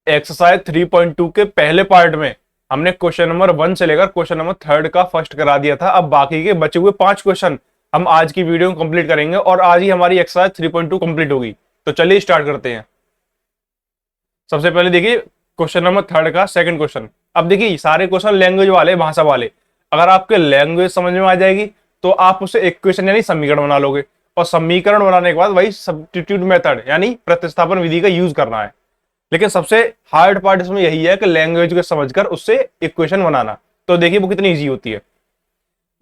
Exercise 3.2 के पहले part में हमने क्वेश्चन नंबर 1 से लेकर क्वेश्चन नंबर 3 का फर्स्ट करा दिया था। अब बाकी के बचे हुए 5 क्वेश्चन हम आज की वीडियो में कंप्लीट करेंगे और आज ही हमारी एक्सरसाइज 3.2 कंप्लीट होगी। तो चलिए स्टार्ट करते हैं। सबसे पहले देखिए क्वेश्चन नंबर 3 का सेकंड क्वेश्चन। अब देखिए सारे क्वेश्चन लैंग्वेज वाले, भाषा वाले। अगर आपके लैंग्वेज समझ में आ जाएगी तो आप उसे इक्वेशन यानी समीकरण बना लोगे, और समीकरण बनाने के बाद वही सब्स्टिट्यूट मेथड यानी प्रतिस्थापन विधि का यूज करना है। लेकिन सबसे हार्ड पार्ट इसमें यही है कि लैंग्वेज को समझकर उससे इक्वेशन बनाना। तो देखिए वो कितनी इजी होती है।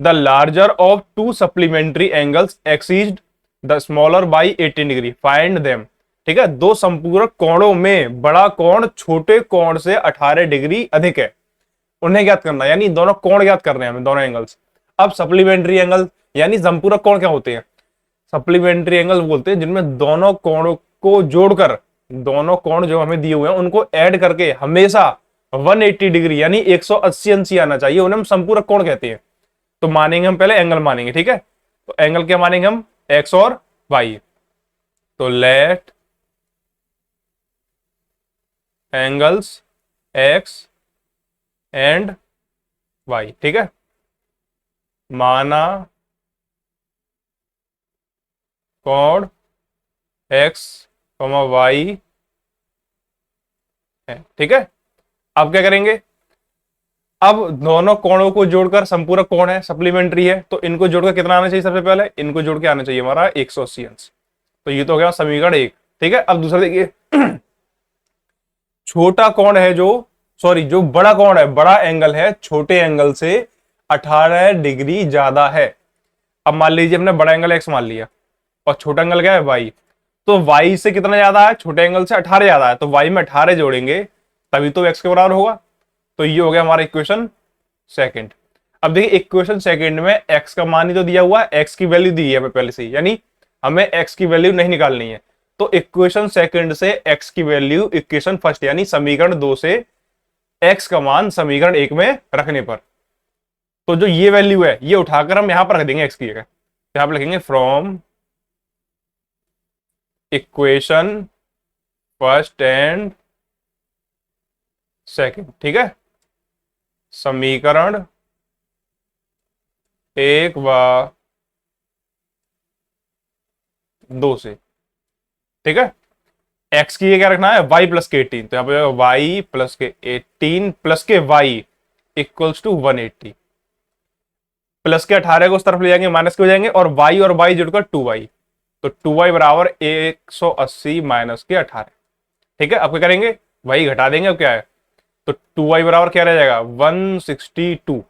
The larger of to supplementary angles exceed the smaller by 18 degree, find them. ठीक है, दो संपूरक कोणों में बड़ा कोण छोटे कोण से 18 डिग्री अधिक है, उन्हें ज्ञात करना। यानी दोनों कोण ज्ञात करने हैं हमें, दोनों एंगल्स। अब सप्लीमेंट्री एंगल यानी संपूरक कोण क्या होते हैं? सप्लीमेंट्री एंगल बोलते हैं जिनमें दोनों कोणों को जोड़कर, दोनों कोण जो हमें दिए हुए हैं उनको ऐड करके हमेशा 180 डिग्री यानी 180 अंश आना चाहिए, उन्हें हम संपूरक कोण कहते हैं। तो मानेंगे हम पहले एंगल मानेंगे। ठीक है, तो एंगल क्या मानेंगे हम? एक्स और वाई। तो let angles X and Y. ठीक है, माना कोण एक्स वाई है। ठीक है, अब क्या करेंगे? अब दोनों कोणों को जोड़कर संपूरक कोण है, सप्लीमेंट्री है, तो इनको जोड़कर कितना आना चाहिए? सबसे पहले इनको जोड़ के आना चाहिए हमारा 180 अंश। तो ये तो हो गया समीकरण 1। ठीक है, अब दूसरा देखिए छोटा कोण है जो बड़ा कोण है, बड़ा एंगल है, छोटे एंगल से 18 डिग्री ज्यादा है। अब मान लीजिए हमने बड़ा एंगल एक्स मान लिया और छोटा एंगल क्या है? वाई। तो वाई से कितना ज्यादा है? छोटे एंगल से 18 ज्यादा है, तो वाई में 18 जोड़ेंगे तभी तो एक्स के बराबर होगा। तो ये हो गया हमारा इक्वेशन सेकंड। अब देखिए इक्वेशन सेकंड में एक्स का मान ही तो दिया हुआ है, एक्स की वैल्यू दी है हमें पहले से ही, यानी हमें एक्स की वैल्यू नहीं निकालनी है। तो इक्वेशन सेकंड से एक्स की वैल्यू इक्वेशन फर्स्ट यानी समीकरण 2 से एक्स का मान समीकरण 1 में रखने पर, तो जो ये वैल्यू है ये उठाकर हम यहां पर रख देंगे एक्स की जगह। यहां पर लिखेंगे from equation first and second. ठीक है, समीकरण 1 व 2 से। ठीक है, एक्स की ये क्या रखना है? वाई प्लस के 18। तो यहां पर वाई प्लस के 18 प्लस के वाई इक्वल्स टू 180। प्लस के 18 को उस तरफ ले जाएंगे, माइनस के हो जाएंगे, और वाई जुड़कर 2y। तो 2y बराबर 180 माइनस के 18। ठीक है, अब क्या करेंगे? वही घटा देंगे। अब क्या है? तो 2y बराबर क्या रह जाएगा? 162।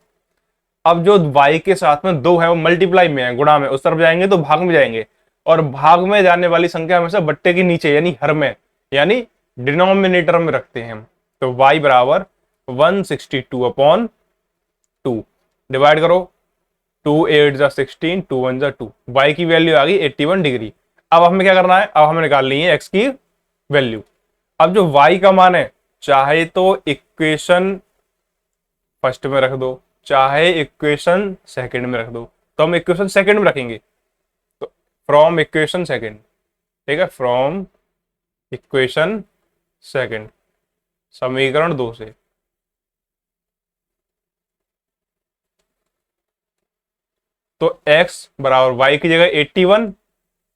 अब जो y के साथ में 2 है वो मल्टीप्लाई में है, गुणा में, उस तरफ जाएंगे तो भाग में जाएंगे, और भाग में जाने वाली संख्या हमेशा बट्टे के नीचे यानी हर में यानी डिनोमिनेटर में रखते हैं हम। तो y बराबर 162 अपॉन 2, डिवाइड करो। 2 8 जा 16, 2 1 जा 2, y की वैल्यू आ गई 81 डिग्री। अब हमें क्या करना है? अब हमें निकालनी है x की वैल्यू। अब जो y का मान है, चाहे तो इक्वेशन फर्स्ट में रख दो, चाहे इक्वेशन सेकंड में रख दो, तो हम इक्वेशन सेकंड में रखेंगे। तो फ्रॉम इक्वेशन सेकंड। ठीक है, फ्रॉम इक्वेशन सेकंड समीकरण 2 से। तो x बराबर y की जगह 81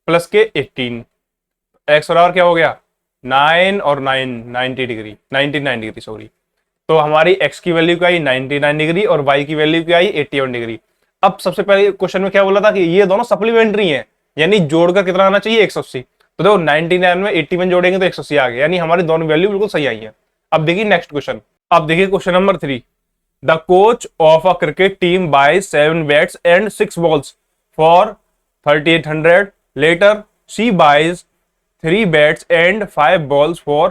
प्लस के 18, x बराबर क्या हो गया? 9 और 9 90 डिग्री, 99 डिग्री सॉरी। तो हमारी x की वैल्यू क्या आई? 99 डिग्री, और y की वैल्यू क्या आई? 81 डिग्री। अब सबसे पहले क्वेश्चन में क्या बोला था कि ये दोनों सप्लीमेंट्री हैं, यानी जोड़कर कितना आना चाहिए? 180। तो देखो 99 में 81 जोड़ेंगे तो 180 आ गया, यानी हमारी दोनों वैल्यू बिल्कुल सही आई है। अब देखिए नेक्स्ट क्वेश्चन। अब देखिए question number 3। The coach of a cricket team buys 7 bats and 6 balls for 3,800. Later, she buys 3 bats and 5 balls for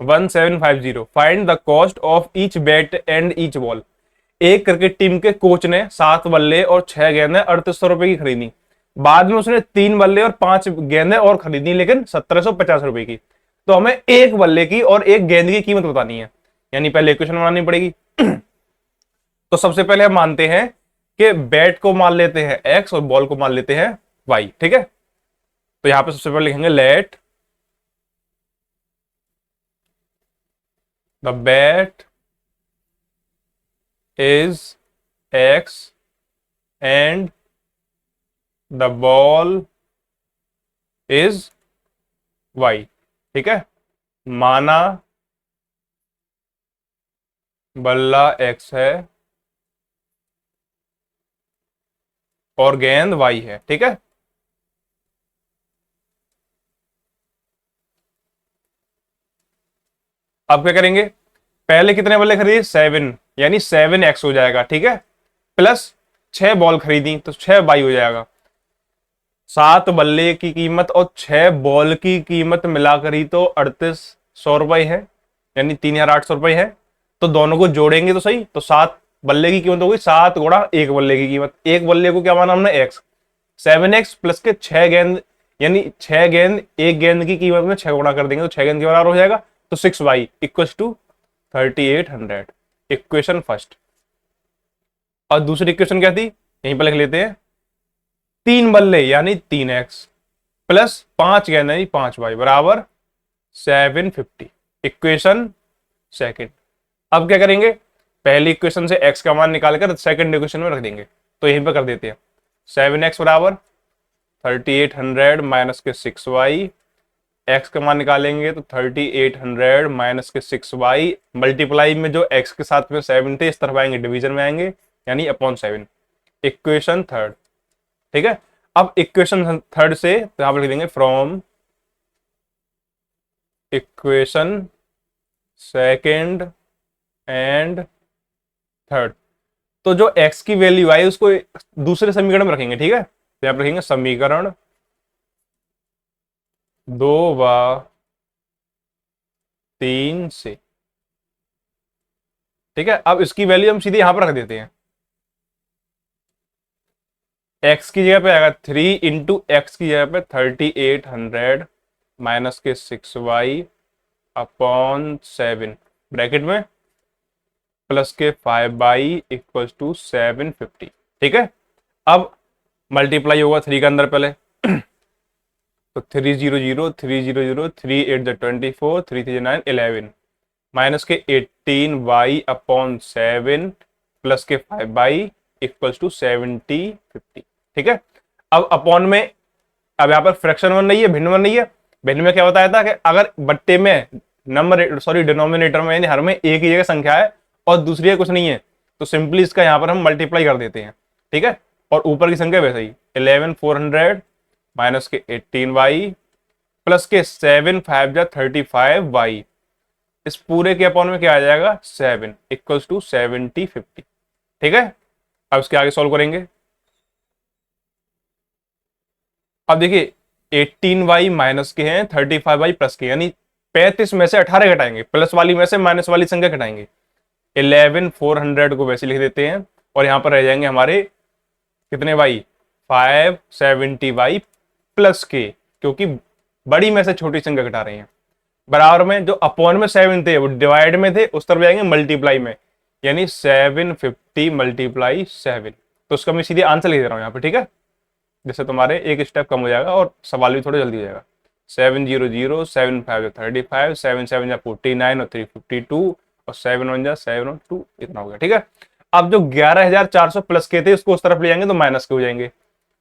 1,750. Find the cost of each bat and each ball. एक cricket team के coach ने 7 बल्ले और 6 गेंदें 3800 रुपए की खरीदी। बाद में उसने 3 बल्ले और 5 गेंदें और खरीदी, लेकिन 1750 रुपए की। तो हमें एक बल्ले की और एक गेंद की कीमत बतानी है, यानी पहले इक्वेशन बनानी पड़ेगी। तो सबसे पहले हम मानते हैं कि बैट को मान लेते हैं x और बॉल को मान लेते हैं y। ठीक है, तो यहां पे सबसे पहले लिखेंगे let the bat is X and the ball is Y. ठीक है, माना बल्ला एक्स है और गेंद वाई है। ठीक है, अब क्या करेंगे, पहले कितने बल्ले खरीदे, 7, यानी 7x हो जाएगा। ठीक है, प्लस 6 बॉल खरीदी तो 6 बाई हो जाएगा। 7 बल्ले की कीमत और 6 बॉल की कीमत मिलाकर ही तो 3800 रुपए है, यानी 3800 रुपए है। तो दोनों को जोड़ेंगे तो सही, तो 7 बल्ले की कीमत हो गई 7 गुणा 1 बल्ले की कीमत। एक बल्ले को क्या माना हमने, एक्स। 7x प्लस के 6 गेंद, यानी 6 गेंद, एक गेंद की कीमत में 6 गुणा कर देंगे तो 6 गेंद के बराबर हो जाएगा। तो 6y equal to 3800, equation first. और दूसरी इक्वेशन क्या थी, यहीं पर लिख लेते हैं। 3 बल्ले यानी 3x प्लस 5 गेंद यानी 5y बराबर 750, इक्वेशन सेकंड। अब क्या करेंगे, पहली इक्वेशन से x का मान निकालकर सेकंड इक्वेशन में रख देंगे। तो यहीं पर कर देते हैं, 7x बराबर 3800 माइनस के 6y। x का मान निकालेंगे तो 3800 माइनस के 6y, मल्टीप्लाई में जो x के साथ में 7 थे इस तरफ आएंगे, डिवीजन में आएंगे, यानी अपॉन 7, इक्वेशन थर्ड। ठीक है, अब इक्वेशन थर्ड से तो यहां पर लिख देंगे from equation second and third. तो जो x की वैल्यू आई उसको दूसरे समीकरण में रखेंगे। ठीक है, तो यहां पर रखेंगे समीकरण 2 व 3 से। ठीक है, अब इसकी वैल्यू हम सीधे यहां पर रख देते हैं। x की जगह पे आएगा 3 इंटू एक्स की जगह पे 3800 माइनस के 6y अपॉन 7 ब्रैकेट में प्लस के 5y इक्वल टू 750। ठीक है, अब मल्टीप्लाई होगा 3 के अंदर पहले तो 300 300 3 8 24 3 3 9 11 माइनस के 18y अपॉन 7 प्लस के 5y इक्वल्स टू 70 50। ठीक है, अब अपॉन में, अब यहाँ पर फ्रैक्शन बन रही है, भिन्न बन रही है। भिन्न में क्या बताया था कि अगर बट्टे में नंबर, सॉरी डिनोमिनेटर में, यानी हर में एक ही जगह संख्या है और दूसरी है कुछ नहीं है, तो सिंपली इसका यहाँ पर हम मल्टीप्लाई कर देते हैं। ठीक है, और ऊपर की संख्या वैसे ही 11400 माइनस के 18y प्लस के 7 5 35y, इस पूरे के अपॉन में क्या आ जाएगा 7 इक्वल्स टू 70 50। ठीक है, अब इसके आगे सॉल्व करेंगे। अब देखिए 18y माइनस के हैं 35y प्लस के, यानी 35 में से 18 घटाएंगे, प्लस वाली में से माइनस वाली संख्या घटाएंगे। 11400 को वैसे लिख देते हैं और यहां पर रह जाएंगे हमारे कितने y, 570y प्लस के, क्योंकि बड़ी में से छोटी संख्या घटा रहे हैं। बराबर में जो अपॉन में 7 थे वो डिवाइड में थे, उस तरफ जाएंगे मल्टीप्लाई में, यानी 750 मल्टीप्लाई 7। तो उसका मैं सीधे आंसर लिख दे रहा हूं यहाँ पे। ठीक है, जिससे तुम्हारे एक स्टेप कम हो जाएगा और सवाल भी थोड़ा जल्दी हो जाएगा। 700 7 5 35 7 7 49 और 3 52 और 7 1 7 और 2, इतना हो गया। ठीक है, अब जो 11400 प्लस के थे उसको उस तरफ ले जाएंगे तो माइनस के हो जाएंगे।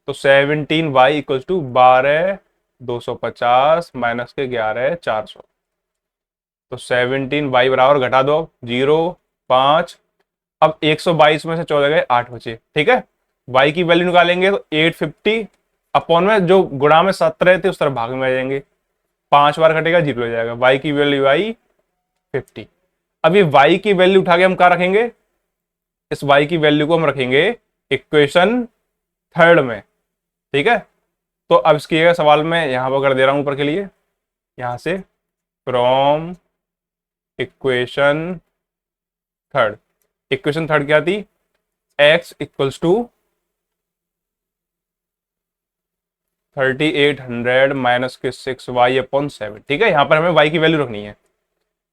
तो 17y इक्वल टू 12250 माइनस के 11400। तो 17y बराबर घटा दो 0 5। अब 122 में से 14 गए 8 बचे। ठीक है, y की वैल्यू निकालेंगे तो 850 अपॉन में जो गुणा में 17 थे उस तरफ भाग में आ जाएंगे, 5 बार घटेगा 0 हो जाएगा। y की वैल्यू आई 50। अब ये y की वैल्यू उठा के हम कहा रखेंगे, इस y की वैल्यू को हम रखेंगे इक्वेशन थर्ड में। ठीक है, तो अब इसकी सवाल में यहां पर कर दे रहा हूं ऊपर के लिए, यहां से from equation third. Equation third क्या थी, x इक्वल्स टू 3800 माइनस के 6y अपॉन 7। ठीक है, यहां पर हमें y की वैल्यू रखनी है,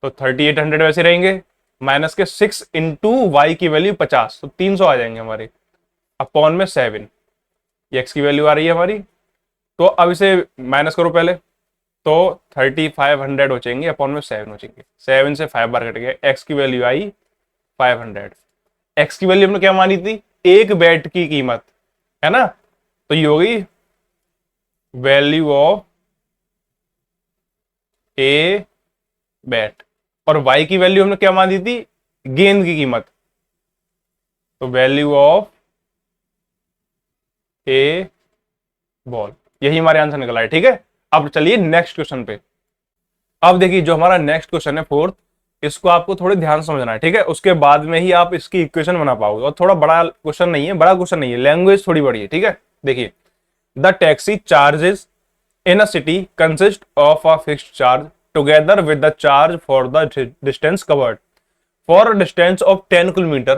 तो 3800 वैसे रहेंगे, माइनस के 6 इंटू वाई की वैल्यू 50, तो 300 आ जाएंगे हमारे, अपॉन में 7, ये x की वैल्यू आ रही है हमारी। तो अब इसे माइनस करो पहले, तो 3500 बचेंगे, अपॉन में 7 बचेंगे, 7 से 5 बार कट गया, एक्स की वैल्यू आई 500। एक्स की वैल्यू हमने क्या मानी थी, एक बैट की कीमत, है ना, तो ये होगी वैल्यू ऑफ ए बैट। और वाई की वैल्यू हमने क्या मानी थी, गेंद की कीमत, तो वैल्यू ऑफ ए बॉल। यही हमारे आंसर निकला है, ठीक है। अब चलिए नेक्स्ट क्वेश्चन पे। अब देखिए जो हमारा नेक्स्ट क्वेश्चन है फोर्थ, इसको आपको थोड़े ध्यान से समझना है, ठीक है, उसके बाद में ही आप इसकी इक्वेशन बना पाओगे। और थोड़ा बड़ा क्वेश्चन नहीं है, बड़ा क्वेश्चन नहीं है, लैंग्वेज थोड़ी बड़ी है, ठीक है। देखिए, the taxi charges in a city consist of a fixed charge together with the charge for the distance covered. For a distance of 10 km,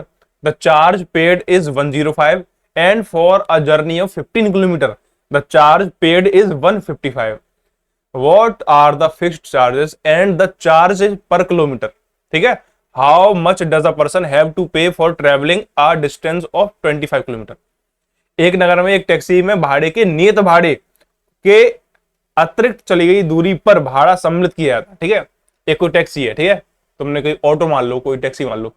the charge paid is 105, and for a journey of 15 km, the charge paid is 155. What are the fixed charges and the charges per kilometer? ठीक है, how much does a person have to pay for traveling a distance of 25 km? एक नगर में एक taxi में भाड़े के नियत भाड़े के अतिरिक्त चली गई दूरी पर भाड़ा सम्मिलित किया जाता है, ठीक है। एक कोई टैक्सी है, ठीक है, तुमने कोई ऑटो मान लो, कोई टैक्सी मान लो,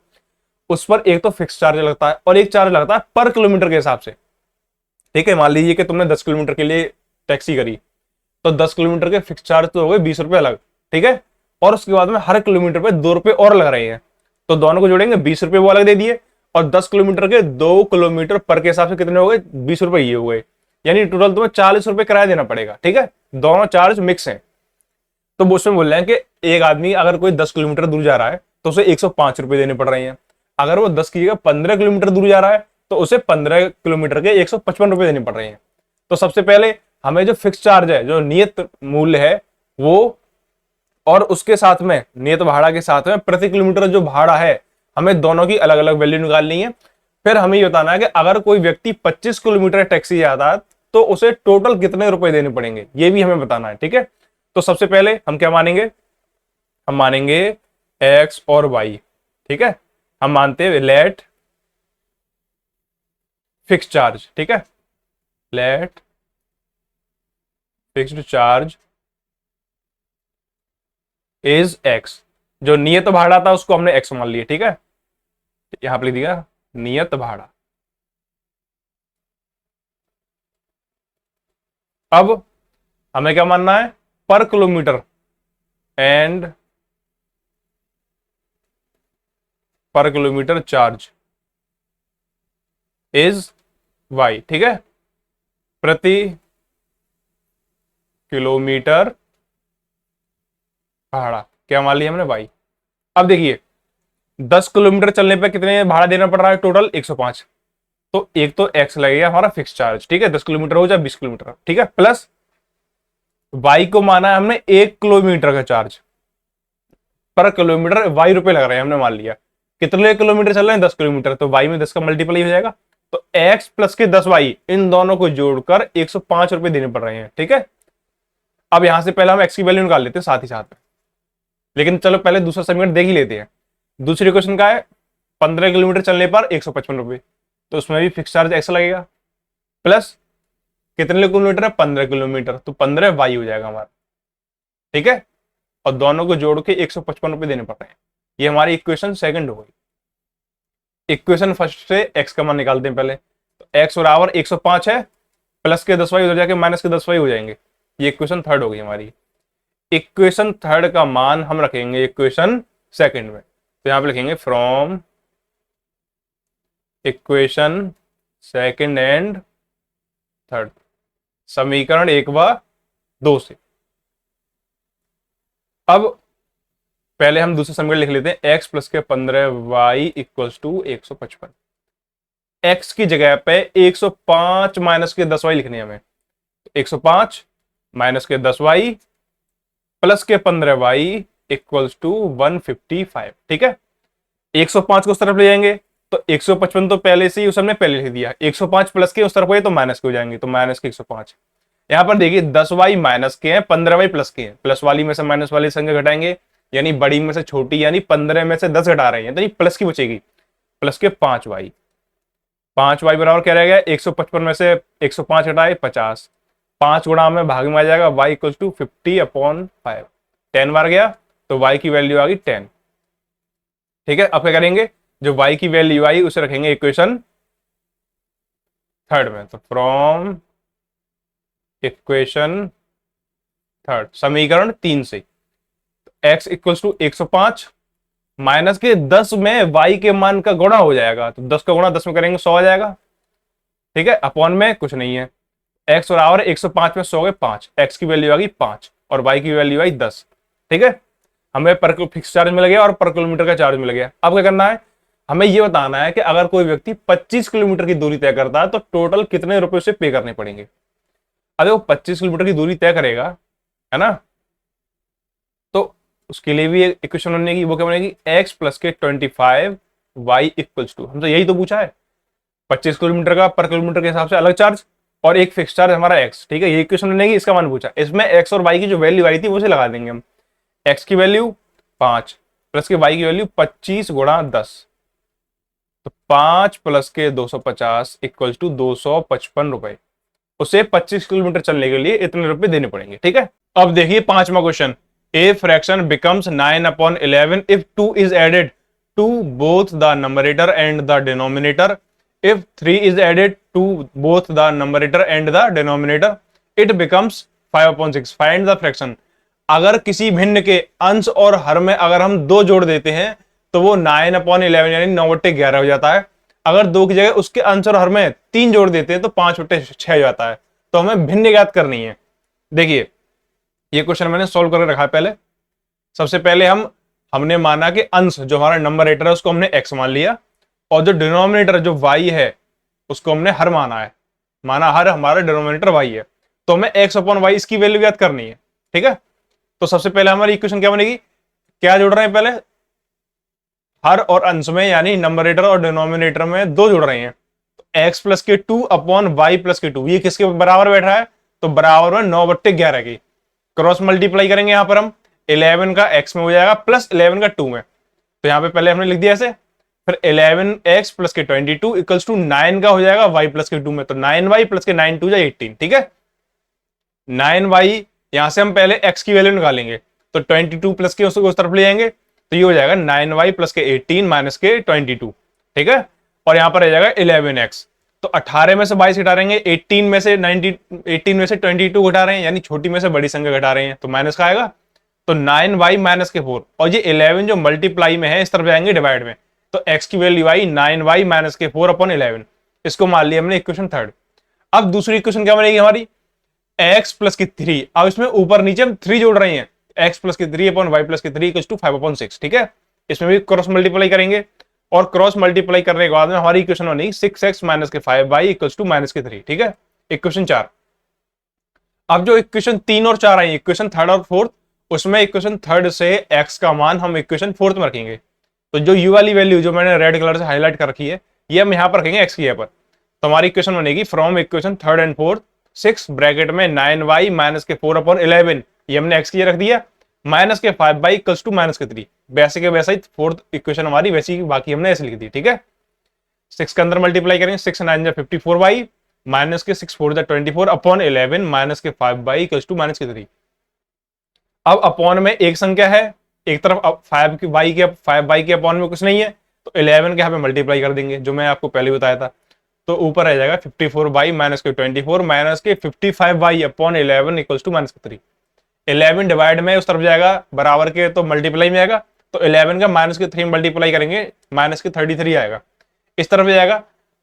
उस पर एक तो फिक्स चार्ज लगता है और एक चार्ज लगता है पर किलोमीटर के हिसाब से, ठीक है। मान लीजिए कि तुमने 10 किलोमीटर के लिए टैक्सी करी, तो 10 किलोमीटर के फिक्स चार्ज तो हो गए 20 रुपए अलग, ठीक है। और उसके बाद में हर किलोमीटर पे 2 रुपए और लग रहे हैं, तो दोनों को जोड़ेंगे 20 रुपए वो अलग दे दिए, और 10 किलोमीटर के 2 किलोमीटर पर के हिसाब से कितने हो गए, 20 रुपए ये हो गए, यानी टोटल तुम्हें 40 रुपए किराया देना पड़ेगा, ठीक है। दोनों चार्ज मिक्स हैं। तो वो उसमें बोल रहे हैं कि एक आदमी अगर कोई 10 किलोमीटर दूर जा रहा है तो उसे 105 रुपए देने पड़ रहे हैं। अगर वो 10 की जगह 15 किलोमीटर दूर जा रहा है तो उसे 15 किलोमीटर के 155 रुपए देने पड़ रहे हैं। तो सबसे पहले हमें जो फिक्स चार्ज है, जो नियत मूल्य है वो, और उसके साथ में नियत भाड़ा के साथ में प्रति किलोमीटर जो भाड़ा है, हमें दोनों की अलग अलग वैल्यू निकालनी है। फिर हमें ये बताना है कि अगर कोई व्यक्ति 25 किलोमीटर टैक्सी जाता है तो उसे टोटल कितने रुपए देने पड़ेंगे, ये भी हमें बताना है, ठीक है। तो सबसे पहले हम क्या मानेंगे, हम मानेंगे एक्स और वाई, ठीक है। हम मानते हैं लेट फिक्स चार्ज, ठीक है, let fixed charge is X. जो नियत भाड़ा था उसको हमने एक्स मान लिया, ठीक है, यहां पर लिख दिया नियत भाड़ा। अब हमें क्या मानना है, पर किलोमीटर एंड पर किलोमीटर चार्ज इज वाई, ठीक है, प्रति किलोमीटर भाड़ा क्या मान लिया हमने, वाई। अब देखिए 10 किलोमीटर चलने पे कितने भाड़ा देना पड़ रहा है, टोटल 105। तो एक तो एक्स लगेगा हमारा फिक्स चार्ज, ठीक है, 10 किलोमीटर हो जाए 20 किलोमीटर, ठीक है, प्लस वाई को माना है हमने 1 किलोमीटर का चार्ज, पर किलोमीटर वाई रुपए लग रहे हैं, हमने मान लिया कितने किलोमीटर चल रहे हैं, 10 किलोमीटर, तो वाई में 10 का मल्टीप्लाई हो जाएगा, तो एक्स प्लस के 10 वाई, इन दोनों को जोड़कर 105 रुपए देने पड़ रहे हैं, ठीक है। अब यहां से पहले हम एक्स की वैल्यू निकाल लेते हैं साथ ही साथ में, लेकिन चलो पहले दूसरा समीकरण देख ही लेते हैं। दूसरी क्वेश्चन का है 15 किलोमीटर चलने पर 155 रुपए, तो उसमें भी फिक्स चार्ज एक्स लगेगा, प्लस कितने किलोमीटर है, 15 किलोमीटर, तो 15 वाई हो जाएगा हमारा, ठीक है। और दोनों को जोड़ के 155 रुपए देने पड़ रहे हैं। ये हमारी इक्वेशन सेकंड हो गई। इक्वेशन फर्स्ट से एक्स का मान निकालते हैं पहले, तो एक्स बराबर 105 है, प्लस के 10 वाई उधर जाके माइनस के 10 वाई हो जाएंगे। ये इक्वेशन थर्ड हो गई हमारी। इक्वेशन थर्ड का मान हम रखेंगे इक्वेशन सेकंड में, तो यहां पे लिखेंगे from equation second and third, समीकरण 1 व 2 से। अब पहले हम दूसरे समीकरण लिख लेते हैं, एक्स प्लस के 15 वाई इक्वल्स टू 155। एक्स की जगह पे 105 माइनस के 10 वाई लिखने हमें, 105 माइनस के 10 वाई प्लस के 15 वाई इक्वल्स टू 155, ठीक है। 105 को उस तरफ ले जाएंगे तो 155 तो पहले से ही उस हमने पहले लिख दिया, 105 प्लस के उस तरफ गए तो माइनस के हो जाएंगे, तो माइनस के 105। यहां पर देखिए 10 वाई माइनस के हैं, 15 वाई प्लस के हैं, प्लस वाली में से माइनस वाली संख्या घटाएंगे, यानी बड़ी में से छोटी, यानी 15 में से 10 घटा रहे हैं, तो ये प्लस की बचेगी, प्लस के 5 वाई। 5 वाई बराबर क्या रहेगा, 155 में से 105 घटाए 50, 5 गुणा में भाग में आ जाएगा y इक्वल टू 50/5, 10 बार गया तो y की वैल्यू आ गई 10। ठीक है, अब क्या करेंगे, जो y की वैल्यू आई उसे रखेंगे इक्वेशन थर्ड में। तो फ्रॉम इक्वेशन थर्ड, समीकरण 3 से x इक्वल टू 105 माइनस के 10 में y के मान का गुणा हो जाएगा, तो 10 का गुणा 10 में करेंगे 100 आ जाएगा। ठीक है, अपॉन में कुछ नहीं है, x बराबर 105 में 100 गए 5, x की वैल्यू आ गई 5 और y की वैल्यू आई 10। ठीक है, हमें पर फिक्स चार्ज मिल गया और पर किलोमीटर का चार्ज मिल गया। अब क्या करना है, हमें यह बताना है कि अगर कोई व्यक्ति 25 किलोमीटर की दूरी तय करता है तो टोटल कितने रुपए उसे पे करने पड़ेंगे। अगर वो 25 किलोमीटर की दूरी तय करेगा, है ना, तो उसके लिए भी एक इक्वेशन बनेगी, वो क्या बनेगी, x प्लस के 25 y इक्वल्स टू, हमसे यही तो पूछा है, 25 किलोमीटर का पर किलोमीटर के हिसाब से अलग चार्ज और एक फिक्स चार्ज हमारा x। ठीक है, ये इक्वेशन बनेगी, इसका मान पूछा, इसमें x और y की जो वैल्यू आई थी वो से लगा देंगे हम। x की वैल्यू 5 प्लस के y की वैल्यू 25 गुणा 10, तो 5 प्लस के 250 इक्वल्स टू 255 रुपए। उसे 25 किलोमीटर चलने के लिए इतने रुपए देने पड़ेंगे। ठीक है, अब देखिए 5वां question, a fraction becomes 9/11 if 2 is added to both the numerator and the denominator, if 3 is added to both the numerator and the denominator it becomes 5/6, find the fraction. अगर किसी भिन्न के अंश और हर में अगर हम 2 जोड़ देते हैं तो वो 9/11 यानी 9/11 हो जाता है। अगर 2 की जगह उसके अंश और हर में 3 जोड़ देते हैं तो 5/6 हो जाता है। तो हमें भिन्न ज्ञात करनी है। देखिए ये क्वेश्चन मैंने सोल्व करके रखा है। पहले सबसे पहले हमने माना कि अंश जो हमारा नंबरेटर है उसको हमने x मान लिया और जो डिनोमिनेटर जो y है उसको हमने हर माना है, माना हर हमारा डिनोमिनेटर y है, तो हमें x/y इसकी वैल्यू ज्ञात करनी है। ठीक है, तो सबसे पहले हमारी इक्वेशन क्या बनेगी, क्या जोड़ रहे हैं, पहले हर और अंश में यानी नंबरेटर और डिनोमिनेटर में 2 जोड़ रहे हैं, तो x प्लस के 2/y प्लस के 2, ये किसके बराबर बैठ रहा है, तो बराबर में 9/11 की। क्रॉस मल्टीप्लाई करेंगे यहां पर हम, 11 का x में हो जाएगा प्लस 11 का 2 में, तो यहां पे पहले हमने लिख दिया ऐसे, फिर 11x प्लस के 22 इक्वल्स टू 9 का हो जाएगा y प्लस के 2 में, तो 9y प्लस के 9 2 18। ठीक है, 9y यहां से हम पहले x की वैल्यू निकालेंगे तो 22 प्लस के उसको उस तरफ ले जाएंगे तो ये हो जाएगा 9y प्लस के 18 माइनस के 22। ठीक है, और यहां पर रह जाएगा 11x, तो 18 में से 22 घटा रहेंगे, 18 में से 22 घटा रहे हैं यानी छोटी में से बड़ी संख्या घटा रहे हैं, तो माइनस का आएगा, तो 9y माइनस के 4 और ये 11 जो मल्टीप्लाई में है इस तरफ जाएंगे डिवाइड में, तो x की वैल्यू आई 9y माइनस के 4/11। इसको मान लिया हमने इक्वेशन थर्ड। अब दूसरी इक्वेशन क्या बनेगी हमारी, x प्लस की 3, अब इसमें ऊपर नीचे हम 3 जोड़ रहे हैं, x प्लस की 3/y प्लस की 3 इक्वल्स टू 5/6। ठीक है, इसमें भी क्रॉस मल्टीप्लाई करेंगे और क्रॉस मल्टीप्लाई करने के बाद में हमारी इक्वेशन बनेगी 6x माइनस के 5y इक्वल्स टू माइनस के 3। ठीक है, इक्वेशन 4। अब जो इक्वेशन 3 और 4 आई, इक्वेशन थर्ड और फोर्थ, उसमें इक्वेशन थर्ड से x का मान हम इक्वेशन फोर्थ में रखेंगे, तो जो u वाली वैल्यू जो मैंने रेड कलर से हाईलाइट कर रखी है ये हम यहाँ पर रखेंगे x की जगह पर, तो हमारी इक्वेशन बनेगी from equation third and fourth 6 bracket में 9y माइनस के 4/11, ये हमने x की रख दिया, माइनस के 5y इक्वल्स टू माइनस के 3, वैसे के वैसा ही फोर्थ इक्वेशन हमारी वैसी बाकी हमने ऐसे लिख दी। ठीक है, 6 के अंदर मल्टीप्लाई करेंगे, 6 9 54y माइनस के 6 4 24/11 माइनस के 5y इक्वल्स टू माइनस के 3। अब अपॉन में एक संख्या है, एक तरफ 5y के अपॉन में कुछ नहीं है, तो 11 के यहाँ पे मल्टीप्लाई कर देंगे जो मैं आपको पहले बताया था, तो ऊपर रह जाएगा 54y माइनस के 24 माइनस के 55y/11 इक्वल्स टू माइनस के 3। 11 डिवाइड में उस तरफ जाएगा बराबर के, तो मल्टीप्लाई में आएगा, तो 11 का माइनस के 3 मल्टीप्लाई करेंगे माइनस के 33 आएगा, इस तरफ जाएगा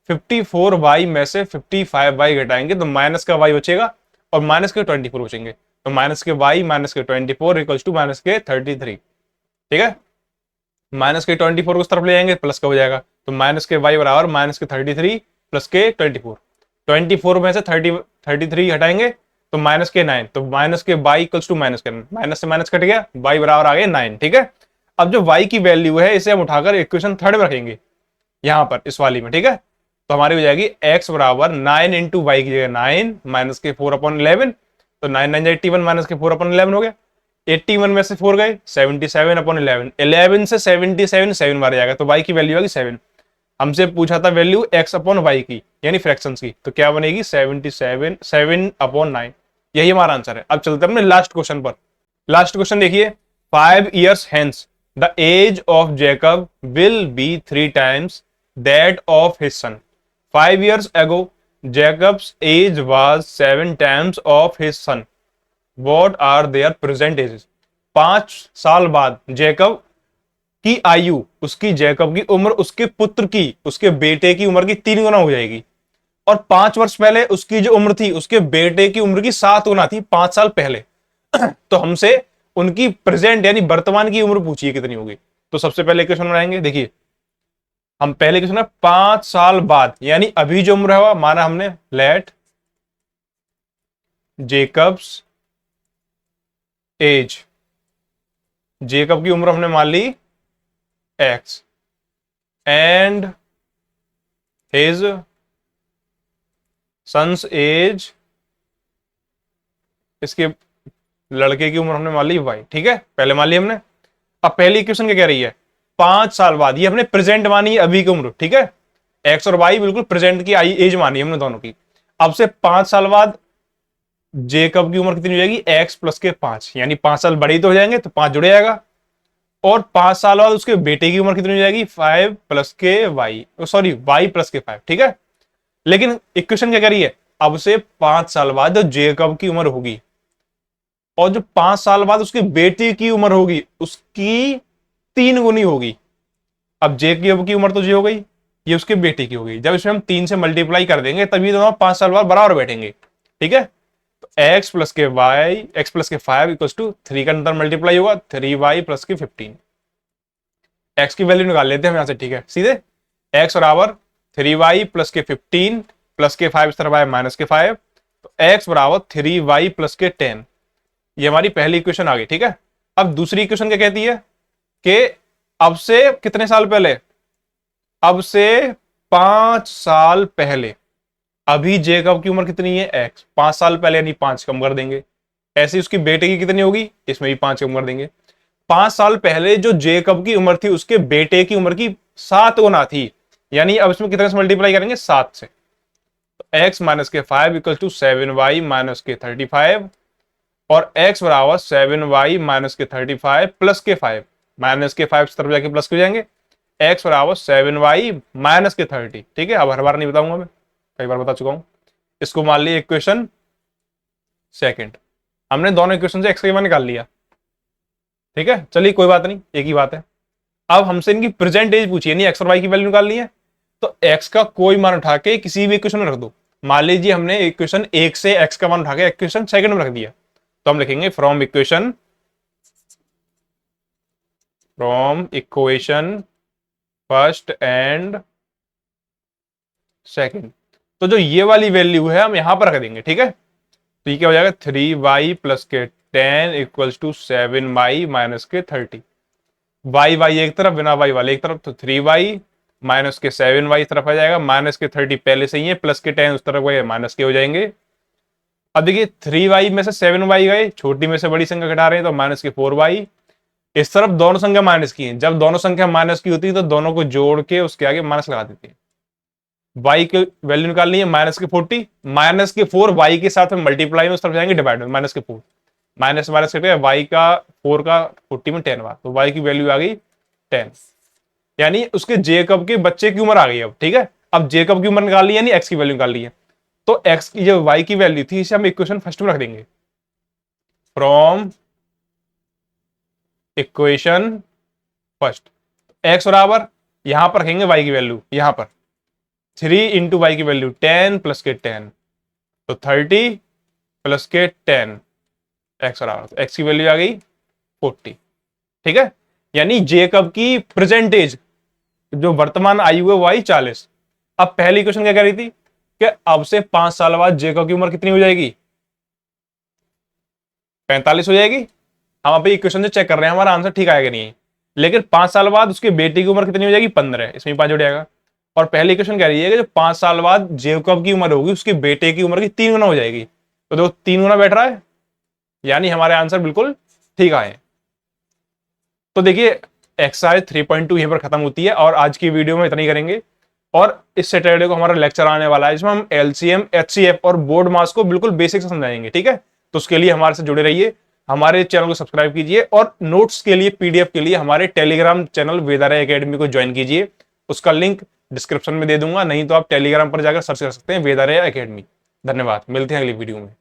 54y में से 55y घटाएंगे तो माइनस का y बचेगा और माइनस के 24 बचेंगे, तो माइनस के y माइनस के 24 इक्वल्स टू माइनस के 33। ठीक है, माइनस के 24 को उस तरफ ले जाएंगे प्लस का हो जाएगा, तो माइनस के y बराबर माइनस के 33 प्लस के 24 में से 33 हटाएंगे तो माइनस के 9, तो माइनस के y इक्वल्स टू माइनस के 9, माइनस से माइनस कट गया, y बराबर आ गया 9। ठीक है, अब जो y की वैल्यू है इसे हम उठाकर इक्वेशन थर्ड में रखेंगे यहां पर इस वाली में। ठीक है, तो हमारी हो जाएगी x बराबर 9 इंटू वाई की जगह 9 माइनस के 4/11, तो 9 9 81 माइनस के 4/11 हो गया, 81 में से 4 गए 77/11, 11 से 77 7 बार जाएगा, तो y की वैल्यू आएगी 7। हमसे पूछा था वैल्यू x/y की यानी फ्रैक्शंस की, तो क्या बनेगी 77 7/9। यही हमारा आंसर है। अब चलते हैं अपने लास्ट क्वेश्चन पर। लास्ट क्वेश्चन देखिए, 5 years hence the age of Jacob will be 3 times that of his son. 5 years ago Jacob's age was 7 times of his son. What are their present ages? 5 साल बाद Jacob की आयु, उसकी Jacob की उम्र उसके पुत्र की, उसके बेटे की उम्र की 3 गुना हो जाएगी। और 5 वर्ष पहले उसकी जो उम्र थी उसके बेटे की उम्र की 7 गुना थी 5 साल पहले। तो हमसे उनकी प्रेजेंट यानी वर्तमान की उम्र पूछिए कितनी होगी। तो सबसे पहले क्वेश्चन बनाएंगे। देखिए हम पहले क्वेश्चन है 5 साल बाद, यानी अभी जो उम्र है माना हमने लेट जेकब्स एज, जेकब की उम्र हमने मान ली x and his son's age, इसके लड़के की उम्र हमने मान ली वाई। ठीक है, पहले मान ली हमने। अब पहली इक्वेशन क्या कह रही है, 5 साल बाद, ये हमने प्रेजेंट मानी है अभी की उम्र। ठीक है, एक्स और वाई बिल्कुल प्रेजेंट की एज मानी है हमने दोनों की। अब से 5 साल बाद जेकब की उम्र कितनी हो जाएगी, एक्स प्लस के 5, यानी 5 साल बड़े तो हो जाएंगे तो 5 जुड़ जाएगा। और 5 साल बाद उसके बेटे की उम्र कितनी हो जाएगी, 5 प्लस के वाई, सॉरी वाई प्लस के 5। ठीक है, लेकिन इक्वेशन क्या कह रही है, अब से 5 साल बाद जो जेकब की उम्र होगी और जो 5 साल बाद उसके बेटे की उम्र होगी उसकी 3 गुनी होगी। अब जेकब की उम्र तो जे हो गई, ये उसके बेटे की होगी। जब इसमें हम 3 से मल्टीप्लाई कर देंगे तभी दोनों 5 साल बाद बराबर बैठेंगे। ठीक है, तो एक्स प्लस के वाई, एक्स प्लस के 5 इक्वल्स टू 3 का अंदर मल्टीप्लाई होगा 3y प्लस के 15। एक्स की वैल्यू निकाल लेते हैं हम यहां से। ठीक है, सीधे एक्स बराबर 3y प्लस के 15 प्लस के 5 इस तरफ आए माइनस के 5, तो एक्स बराबर 3y प्लस के 10। ये हमारी पहली इक्वेशन आ गई। ठीक है, अब दूसरी इक्वेशन क्या कहती है कि अब से कितने साल पहले, अब से 5 साल पहले, अभी जेकब की उम्र कितनी है एक्स, 5 साल पहले यानी 5 कम कर देंगे। ऐसे उसकी बेटे की कितनी होगी, इसमें भी 5 कम कर देंगे। 5 साल पहले जो जेकब की उम्र थी उसके बेटे की उम्र की 7 गुना थी, यानी अब इसमें कितने से मल्टीप्लाई करेंगे, 7 से। तो एक्स माइनस के 5 इक्वल टू 7y माइनस के 35, और x बराबर 7y माइनस के 35 प्लस के 5, माइनस के 5 तरफ जाके प्लस हो जाएंगे। x बराबर 7y माइनस के 30। ठीक है, अब हर बार नहीं बताऊंगा मैं, कई बार बता चुका हूं। इसको मान लिया इक्वेशन सेकंड। हमने दोनों इक्वेशन से x का मान निकाल लिया। ठीक है, चलिए कोई बात नहीं, एक ही बात है। अब हमसे इनकी प्रेजेंट एज पूछी, यानी x और y की वैल्यू निकालनी है। तो x का कोई मान उठा के किसी भी इक्वेशन में रख दो। मान लीजिए हमने इक्वेशन 1 से x का मान उठा के इक्वेशन सेकंड में रख दिया, तो हम लिखेंगे from equation first and second. तो जो ये वाली वैल्यू है हम यहां पर रख देंगे। ठीक है, तो ये क्या हो जाएगा, 3y प्लस के 10 इक्वल्स टू 7y माइनस के 30। y एक तरफ, बिना y वाले एक तरफ, तो 3y माइनस के 7y इस तरफ आ जाएगा, माइनस के 30 पहले से ही है, प्लस के 10 उस तरफ गए, माइनस के हो जाएंगे। अब देखिए 3y में से 7y गए, छोटी में से बड़ी संख्या घटा रहे हैं तो माइनस के 4y। इस तरफ दोनों संख्या माइनस की हैं, जब दोनों संख्या माइनस की होती है तो दोनों को जोड़ के उसके आगे माइनस लगा देते हैं। y की वैल्यू निकालनी है माइनस के 40, माइनस के 4 y के साथ में मल्टीप्लाई में उस तरफ जाएंगे डिवाइड में, माइनस के 4 माइनस माइनस करके y का 4 का 40 में 10 बार, तो y की वैल्यू आ गई 10, यानी उसके जेकब के बच्चे की उम्र आ गई। अब ठीक है, अब जेकब की उम्र निकाल ली, यानी x की वैल्यू निकाल ली है। तो x की जो y की वैल्यू थी इसे हम इक्वेशन फर्स्ट में रख देंगे। फ्रॉम इक्वेशन फर्स्ट, x बराबर यहां पर रखेंगे y की वैल्यू, यहां पर 3 इंटू वाई की वैल्यू 10 प्लस के 10, तो 30 प्लस के 10 x बराबर, तो x की वैल्यू आ गई 40। ठीक है, यानी जेकब की प्रेजेंट एज जो वर्तमान आयु है वो आई 40। अब पहली इक्वेशन क्या कह रही थी कि अब से 5 साल बाद जेकब की उम्र कितनी हो जाएगी, 45 हो जाएगी। हम अभी इक्वेशन से चेक कर रहे हैं हमारा आंसर ठीक आएगा नहीं, लेकिन 5 साल बाद उसके बेटे की उम्र कितनी हो जाएगी, 15, इसमें 5 जुड़ जाएगा। और पहली इक्वेशन कह रही है कि जो 5 साल बाद जेकब की उम्र होगी उसके बेटे की उम्र की 3 गुना हो जाएगी, तो देखो 3 गुना बैठ रहा है, यानी हमारे आंसर बिल्कुल ठीक आए। तो देखिए एक्सरसाइज 3.2 यहीं पर खत्म होती है, और आज की वीडियो में इतना ही करेंगे। और इस सैटरडे को हमारा लेक्चर आने वाला है जिसमें हम एलसीएम, एचसीएफ और बोर्ड मास को बिल्कुल बेसिक से समझाएंगे। ठीक है, तो उसके लिए हमारे से जुड़े रहिए, हमारे चैनल को सब्सक्राइब कीजिए और नोट्स के लिए, पीडीएफ के लिए हमारे टेलीग्राम चैनल वेदारे एकेडमी को ज्वाइन कीजिए। उसका लिंक डिस्क्रिप्शन में दे दूंगा, नहीं तो आप टेलीग्राम पर जाकर सर्च कर सकते हैं वेदारे एकेडमी। धन्यवाद, मिलते हैं अगली वीडियो में।